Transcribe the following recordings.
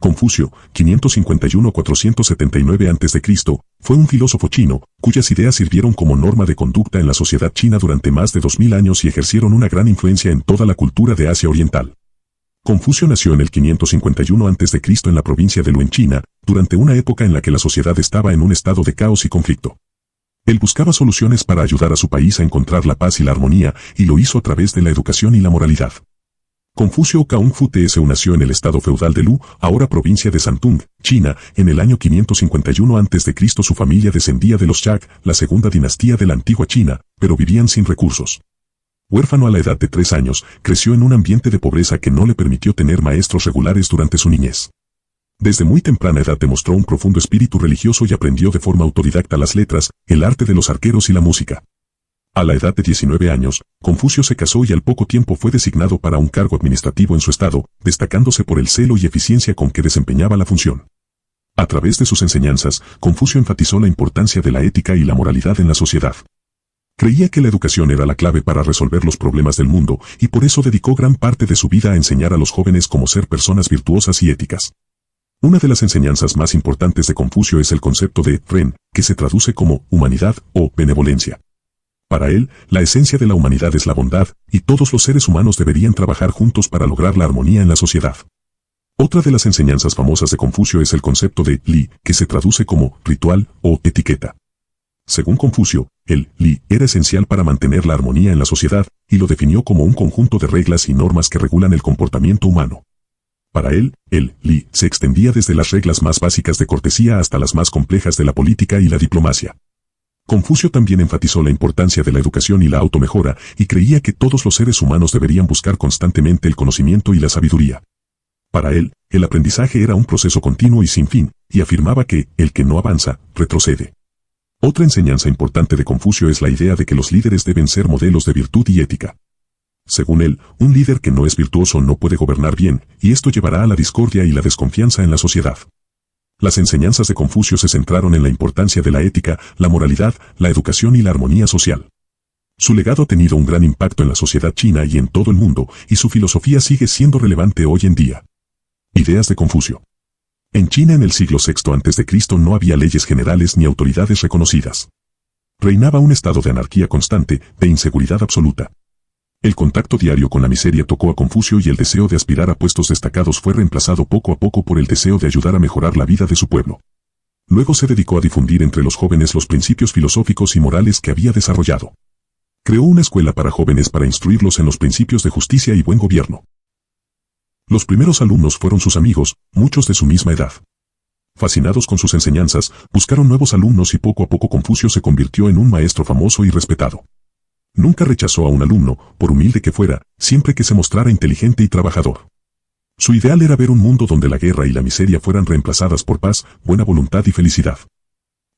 Confucio, 551-479 a.C., fue un filósofo chino, cuyas ideas sirvieron como norma de conducta en la sociedad china durante más de 2000 años y ejercieron una gran influencia en toda la cultura de Asia Oriental. Confucio nació en el 551 a.C. en la provincia de Lu en China, durante una época en la que la sociedad estaba en un estado de caos y conflicto. Él buscaba soluciones para ayudar a su país a encontrar la paz y la armonía, y lo hizo a través de la educación y la moralidad. Confucio Kung Fu Tsu nació en el estado feudal de Lu, ahora provincia de Shantung, China, en el año 551 a.C. Su familia descendía de los Shak, la segunda dinastía de la antigua China, pero vivían sin recursos. Huérfano a la edad de 3 años, creció en un ambiente de pobreza que no le permitió tener maestros regulares durante su niñez. Desde muy temprana edad demostró un profundo espíritu religioso y aprendió de forma autodidacta las letras, el arte de los arqueros y la música. A la edad de 19 años, Confucio se casó y al poco tiempo fue designado para un cargo administrativo en su estado, destacándose por el celo y eficiencia con que desempeñaba la función. A través de sus enseñanzas, Confucio enfatizó la importancia de la ética y la moralidad en la sociedad. Creía que la educación era la clave para resolver los problemas del mundo, y por eso dedicó gran parte de su vida a enseñar a los jóvenes cómo ser personas virtuosas y éticas. Una de las enseñanzas más importantes de Confucio es el concepto de Ren, que se traduce como humanidad o benevolencia. Para él, la esencia de la humanidad es la bondad, y todos los seres humanos deberían trabajar juntos para lograr la armonía en la sociedad. Otra de las enseñanzas famosas de Confucio es el concepto de Li, que se traduce como ritual o etiqueta. Según Confucio, el Li era esencial para mantener la armonía en la sociedad, y lo definió como un conjunto de reglas y normas que regulan el comportamiento humano. Para él, el Li se extendía desde las reglas más básicas de cortesía hasta las más complejas de la política y la diplomacia. Confucio también enfatizó la importancia de la educación y la automejora, y creía que todos los seres humanos deberían buscar constantemente el conocimiento y la sabiduría. Para él, el aprendizaje era un proceso continuo y sin fin, y afirmaba que el que no avanza, retrocede. Otra enseñanza importante de Confucio es la idea de que los líderes deben ser modelos de virtud y ética. Según él, un líder que no es virtuoso no puede gobernar bien, y esto llevará a la discordia y la desconfianza en la sociedad. Las enseñanzas de Confucio se centraron en la importancia de la ética, la moralidad, la educación y la armonía social. Su legado ha tenido un gran impacto en la sociedad china y en todo el mundo, y su filosofía sigue siendo relevante hoy en día. Ideas de Confucio. En China en el siglo VI a.C. no había leyes generales ni autoridades reconocidas. Reinaba un estado de anarquía constante, de inseguridad absoluta. El contacto diario con la miseria tocó a Confucio y el deseo de aspirar a puestos destacados fue reemplazado poco a poco por el deseo de ayudar a mejorar la vida de su pueblo. Luego se dedicó a difundir entre los jóvenes los principios filosóficos y morales que había desarrollado. Creó una escuela para jóvenes para instruirlos en los principios de justicia y buen gobierno. Los primeros alumnos fueron sus amigos, muchos de su misma edad. Fascinados con sus enseñanzas, buscaron nuevos alumnos y poco a poco Confucio se convirtió en un maestro famoso y respetado. Nunca rechazó a un alumno, por humilde que fuera, siempre que se mostrara inteligente y trabajador. Su ideal era ver un mundo donde la guerra y la miseria fueran reemplazadas por paz, buena voluntad y felicidad.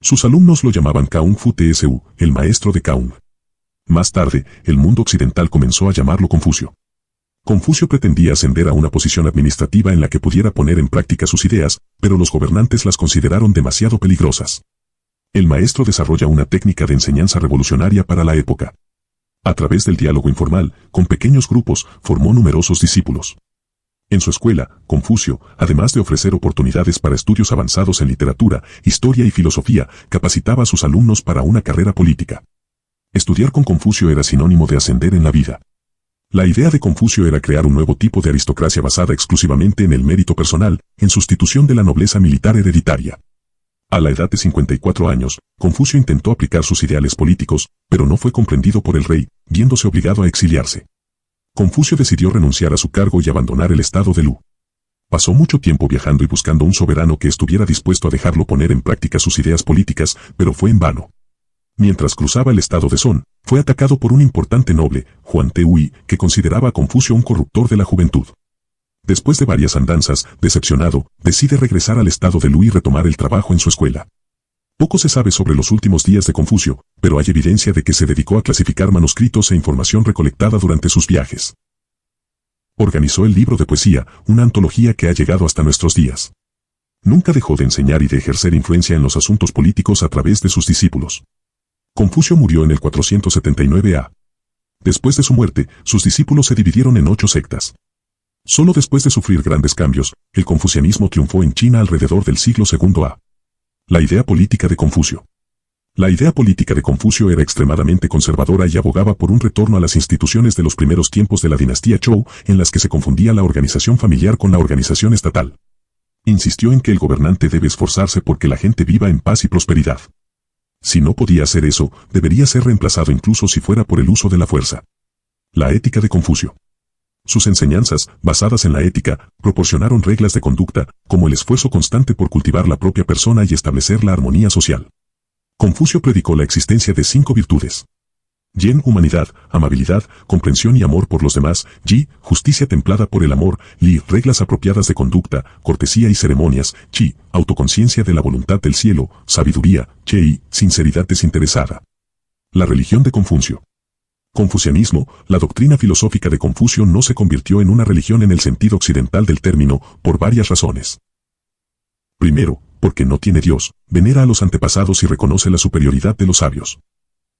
Sus alumnos lo llamaban Kung Fu Tsu, el maestro de Kung. Más tarde, el mundo occidental comenzó a llamarlo Confucio. Confucio pretendía ascender a una posición administrativa en la que pudiera poner en práctica sus ideas, pero los gobernantes las consideraron demasiado peligrosas. El maestro desarrolla una técnica de enseñanza revolucionaria para la época. A través del diálogo informal, con pequeños grupos, formó numerosos discípulos. En su escuela, Confucio, además de ofrecer oportunidades para estudios avanzados en literatura, historia y filosofía, capacitaba a sus alumnos para una carrera política. Estudiar con Confucio era sinónimo de ascender en la vida. La idea de Confucio era crear un nuevo tipo de aristocracia basada exclusivamente en el mérito personal, en sustitución de la nobleza militar hereditaria. A la edad de 54 años, Confucio intentó aplicar sus ideales políticos, pero no fue comprendido por el rey, viéndose obligado a exiliarse. Confucio decidió renunciar a su cargo y abandonar el estado de Lu. Pasó mucho tiempo viajando y buscando un soberano que estuviera dispuesto a dejarlo poner en práctica sus ideas políticas, pero fue en vano. Mientras cruzaba el estado de Son, fue atacado por un importante noble, Huan Tehui, que consideraba a Confucio un corruptor de la juventud. Después de varias andanzas, decepcionado, decide regresar al estado de Lu y retomar el trabajo en su escuela. Poco se sabe sobre los últimos días de Confucio, pero hay evidencia de que se dedicó a clasificar manuscritos e información recolectada durante sus viajes. Organizó el libro de poesía, una antología que ha llegado hasta nuestros días. Nunca dejó de enseñar y de ejercer influencia en los asuntos políticos a través de sus discípulos. Confucio murió en el 479 a. Después de su muerte, sus discípulos se dividieron en 8 sectas. Solo después de sufrir grandes cambios, el confucianismo triunfó en China alrededor del siglo II a. La idea política de Confucio. La idea política de Confucio era extremadamente conservadora y abogaba por un retorno a las instituciones de los primeros tiempos de la dinastía Zhou, en las que se confundía la organización familiar con la organización estatal. Insistió en que el gobernante debe esforzarse porque la gente viva en paz y prosperidad. Si no podía hacer eso, debería ser reemplazado incluso si fuera por el uso de la fuerza. La ética de Confucio. Sus enseñanzas, basadas en la ética, proporcionaron reglas de conducta, como el esfuerzo constante por cultivar la propia persona y establecer la armonía social. Confucio predicó la existencia de 5 virtudes. Yen, humanidad, amabilidad, comprensión y amor por los demás. Yi, justicia templada por el amor. Li, reglas apropiadas de conducta, cortesía y ceremonias. Chi, autoconciencia de la voluntad del cielo, sabiduría. Chei, sinceridad desinteresada. La religión de Confucio. Confucianismo, la doctrina filosófica de Confucio no se convirtió en una religión en el sentido occidental del término, por varias razones. Primero, porque no tiene Dios, venera a los antepasados y reconoce la superioridad de los sabios.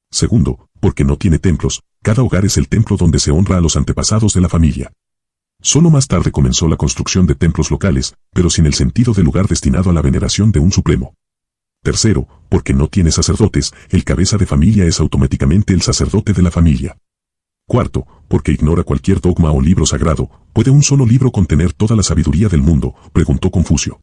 Segundo, porque no tiene templos, cada hogar es el templo donde se honra a los antepasados de la familia. Solo más tarde comenzó la construcción de templos locales, pero sin el sentido de lugar destinado a la veneración de un supremo. Tercero, porque no tiene sacerdotes, el cabeza de familia es automáticamente el sacerdote de la familia. Cuarto, porque ignora cualquier dogma o libro sagrado. ¿Puede un solo libro contener toda la sabiduría del mundo?, preguntó Confucio.